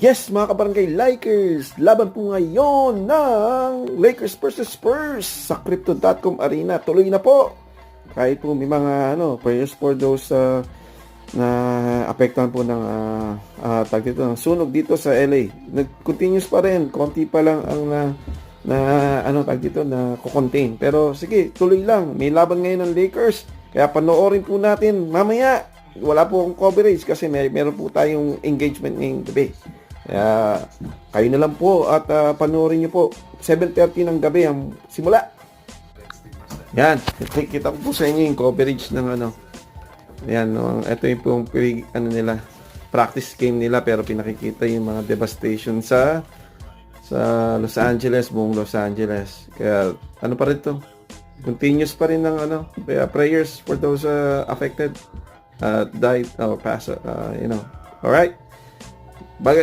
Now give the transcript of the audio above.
Yes, mga kabarangay Lakers, laban po ngayon ng Lakers versus Spurs sa Crypto.com Arena. Tuloy na po. Kahit po may mga prayers for those na apektuhan po ng tag dito, ng sunog dito sa LA. Nag-continuous pa rin, konti pa lang ang tag dito na kukontain. Pero sige, tuloy lang. May laban ngayon ng Lakers. Kaya panoorin po natin mamaya. Wala po akong coverage kasi meron po tayong engagement ngayong gabi. Kaya kayo na lang po at panoorin nyo po. 7:30 ng gabi ang simula. Yan, kita ko po sa inyo yung coverage ng yan, ito yung pong nila, practice game nila, pero pinakikita yung mga devastation sa Los Angeles, buong Los Angeles. Kaya pa rin to, continuous pa rin ng kaya prayers for those affected, died or passed, alright.